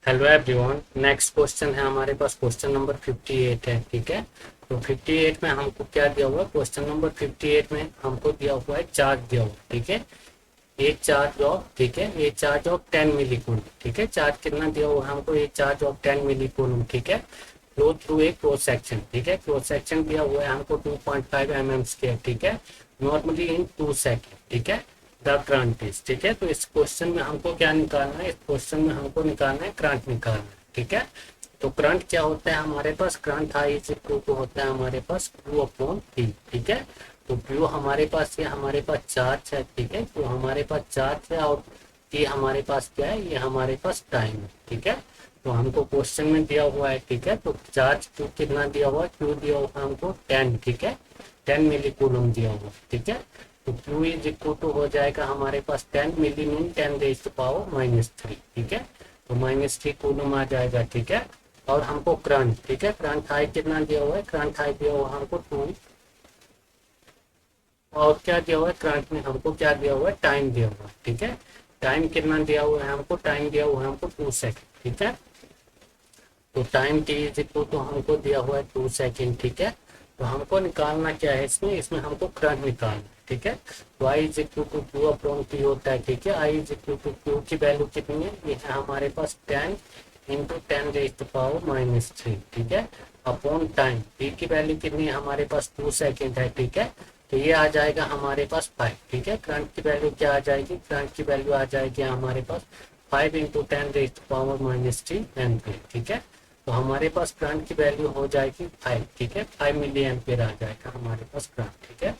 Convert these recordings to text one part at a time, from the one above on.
Hello everyone, next question है हमारे पास। Question number 58 है। ठीक है, तो 58 में हमको क्या दिया हुआ है? क्वेश्चन नंबर 58 में हमको दिया हुआ है चार्ज दिया हुआ है। ठीक है, एक चार्ज ऑफ, ठीक है, ये चार्ज ऑफ 10 मिली कूलम। ठीक है, चार्ज कितना दिया हुआ है हमको? ये चार्ज ऑफ 10 मिली कूलम। ठीक है, flow through a cross section. ठीक है, क्रॉस सेक्शन दिया हुआ है हमको 2.5 mm स्क्वायर। ठीक है, नॉर्मली इन 2 सेकेंड। ठीक है, द करंट इज। ठीक है, तो इस क्वेश्चन में हमको क्या निकालना है? इस क्वेश्चन में हमको निकालना है करंट निकालना है। ठीक है, तो करंट क्या होता है हमारे पास? Current I is equal to होता है हमारे पास Q अपॉन T। ठीक है, तो Q हमारे पास, ये हमारे पास चार्ज है। ठीक है, तो हमारे पास चार्ज है, और T हमारे पास क्या है? ये हमारे पास टाइम है। ठीक है, तो हमको क्वेश्चन में दिया हुआ है। ठीक है, तो चार्ज Q कितना दिया हुआ है? Q दिया हुआ है हमको 10। ठीक है, 10 मिली कूलम दिया हुआ है। ठीक है, तो Q इज इक्वल टू हो जाएगा हमारे पास 10 मिली मीन 10 रेज टू पावर -3। ठीक है, तो -3 कूलम आ जाएगा। ठीक है, और हमको करंट, ठीक है, करंट हाई कितना दिया हुआ है? करंट हाई दिया हुआ है हमको 2। और क्या दिया हुआ है करंट में? हमको क्या दिया हुआ है? टाइम दिया हुआ है। ठीक है, टाइम कितना दिया हुआ है हमको? टाइम दिया हुआ है हमको 2 सेकेंड। ठीक है, तो time T is equal to हमको दिया हुआ है 2 सेकेंड। ठीक है, तो हमको निकालना क्या है इसमें? इसमें हमको करंट निकालना है। ठीक है, तो I is equal to Q upon T होता है। ठीक है, I is equal to Q की वैल्यू कितनी है? ये है हमारे पास 10 इंटू 10 रेज टू पावर -3। ठीक है, अपॉन टाइम टी की वैल्यू कितनी है हमारे पास? 2 सेकेंड है। ठीक है, तो ये आ जाएगा हमारे पास 5। ठीक है, करंट की वैल्यू क्या आ जाएगी? करंट की वैल्यू आ जाएगी हमारे पास 5 into 10 raise to power -3 ampere. ठीक है, तो हमारे पास करंट की वैल्यू हो जाएगी 5। ठीक है, 5 मिली एम्पियर आ जाएगा हमारे पास करंट। ठीक है,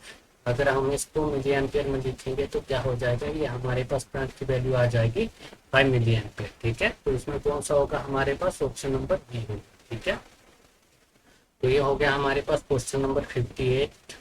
अगर हम इसको मिली एम्पियर में लिखेंगे तो क्या हो जाएगा? ये हमारे पास करंट की वैल्यू आ जाएगी 5 मिली एम्पियर। ठीक है, तो इसमें कौन सा होगा हमारे पास? ऑप्शन नंबर बी होगा। ठीक है, तो ये हो गया हमारे पास क्वेश्चन नंबर 58।